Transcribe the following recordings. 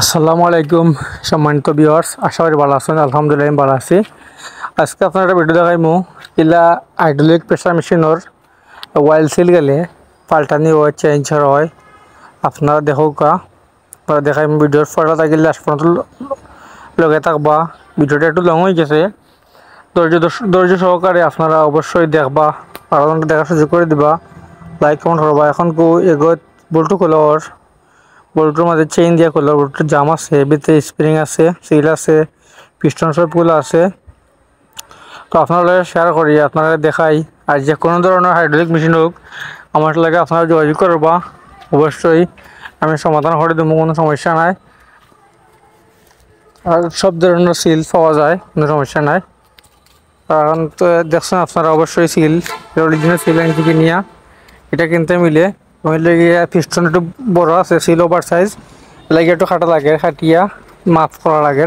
আসসালামু আলাইকুম সম্মানিত ভিউয়ার্স, আশা করি ভালো আছেন। আলহামদুলিল্লাহ আমি ভালো আছি। আজকে আপনার একটা ভিডিও দেখাইমু ইলা হাইড্রোলিক প্রেসার মেশিনের ওয়াইল সিল গেলে পাল্টানি হয়, চেঞ্জ হয়। আপনারা দেখুকা দেখাইম ভিডিওর ফটো থাকিলে লাস্ট পর্যন্ত লগে থাকবা। ভিডিওটা একটু লং হয়ে গেছে, ধৈর্য সহকারে আপনারা অবশ্যই দেখবা, আরো দেখার সুযোগ করে দিবা, লাইক কমেন্ট করবা। এখন এগোত বল্টু কলর বল্টুর মাঝে চেইন দিয়া করলো, বল্টুর জাম আছে, ভিতরে স্প্রিং আছে, সিল আছে, পিস্টন সবগুলো আছে। তো আপনারা শেয়ার করি, আপনারা দেখাই। আর যে কোনো ধরনের হাইড্রোলিক মেশিন হোক আমার লাগে আপনারা যোগাযোগ করবা, অবশ্যই আমি সমাধান করে দেবো, কোনো সমস্যা নাই। আর সব ধরনের সিল পাওয়া যায়, কোনো সমস্যা নাই। কারণ তো দেখছেন আপনারা অবশ্যই সিল অরিজিনাল সিল আইন থেকে নিয়ে এটা কিনতে মিলে গিয়ে পিস্টন একটু বড় আছে, সিল ওভার সাইজ লাগে, একটু খাটা লাগে, খাটিয়া মাপ করা লাগে।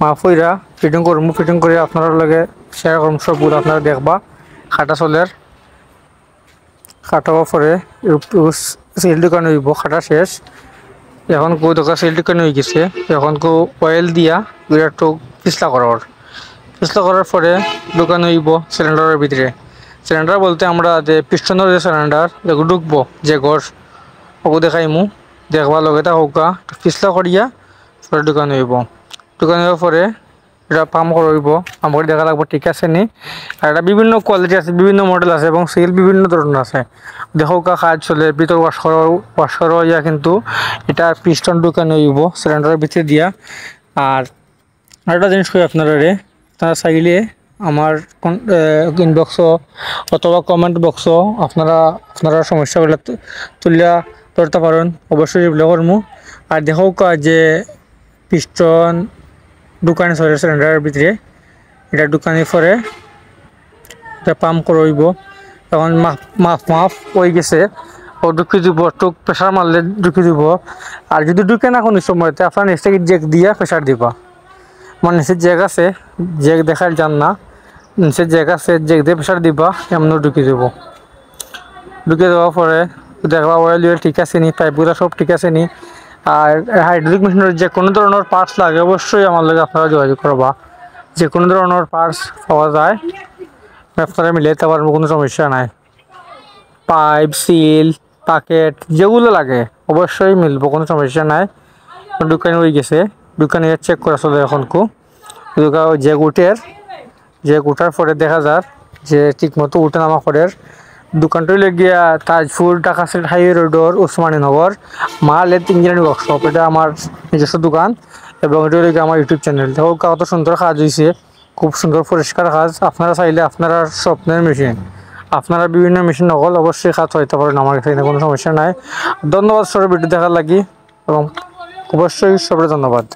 মাপ হইরা ফিটিং করে আপনার লগে শেয়ার করুন, সবগুলো আপনারা দেখবা। খাটা চলের খাটাবার পরে সিল দোকান হইব, খাটা শেষ। এখন দোকান সিল দোকান হয়ে গেছে, এখন অয়েল দিয়া একটু পিছলা করার পরে দোকান হইব সিলিন্ডারের ভিতরে। সিলিন্ডার বলতে আমরা যে পিস্টনের যে সিলিন্ডার যেগুলো ঢুকবো, যে ঘর ওকে দেখাইমু, দেখবা লগে তা হোকা পিছলা করিয়া পরে দোকান হইব। দোকান হওয়ার পরে এটা পাম্প করব, পাম্প করে দেখা লাগবে ঠিক আছে নি। আর এটা বিভিন্ন কোয়ালিটি আছে, বিভিন্ন মডেল আছে এবং সিল বিভিন্ন ধরনের আছে। দেখোকা কাজ চলে, ভিতর ওয়াশ করা ইয়া, কিন্তু এটা পিস্টন দোকান হইব সিলিন্ডারের ভিতরে দিয়া। আর আরেকটা জিনিস কই আপনারা আপনারা চাইলে আমার ইনবক্স অথবা কমেন্ট বক্স আপনারা সমস্যাগুলো তুলিয়া ধরতে পারেন, অবশ্যই রিপ্লাই করবো। আর দেখো যে পিস্টন দোকানে চলে সিলিন্ডারের ভিতরে, এটা দোকানে পরে এটা পাম্প করব। তখন মাফ হয়ে গেছে, ও ঢুকি দিব, টুক প্রেশার মারলে ঢুকি দিব। আর যদি ঢুকে না কোনো সময়তে আপনার নিচে জেক দিয়া প্রেশার দিবা। আমার নিচের জ্যাক আছে, জ্যাক দেখার যান না, নিচের জ্যাক আছে, জ্যাক দিয়ে প্রেশার দিবা, এমনও ঢুকিয়ে দেবো। ঢুকিয়ে দেওয়ার পরে দেখবা অয়েল ঠিক আছে নি, পাইপগুলো সব ঠিক আছে নি। আর হাইড্রোলিক মেশিনের যে কোনো ধরনের পার্টস লাগে অবশ্যই আমার লাগে আপনারা যোগাযোগ করবা। যে কোনো ধরনের পার্টস পাওয়া যায়, আপনারা মিলাইতে পারবো, কোনো সমস্যা নাই। পাইপ, সিল, প্যাকেট যেগুলো লাগে অবশ্যই মিলবো, কোনো সমস্যা নাই। দোকানে হয়ে গেছে, দোকানে চেক করা চলে এখন যে উঠার পরে দেখা যার যে ঠিক মতো উঠে নামা করে। দোকানটা গিয়া তাজপুর ঢাকা হাইওয়ে রোডর ওসমানীনগর মালের ইঞ্জিনিয়ারিং ওয়ার্কশপ, এটা আমার নিজস্ব দোকান এবং এটা লেগে আমার ইউটিউব চ্যানেল। দেখো কত সুন্দর কাজ হয়েছে, খুব সুন্দর পরিষ্কার কাজ। আপনারা চাইলে আপনারা স্বপ্নের মেশিন, আপনারা বিভিন্ন মেশিন নকল অবশ্যই কাজ হইতে পারেন, আমার কাছে কোনো সমস্যা নাই। ধন্যবাদ সবাই ভিডিও দেখার লাগি এবং অবশ্যই সবাই ধন্যবাদ।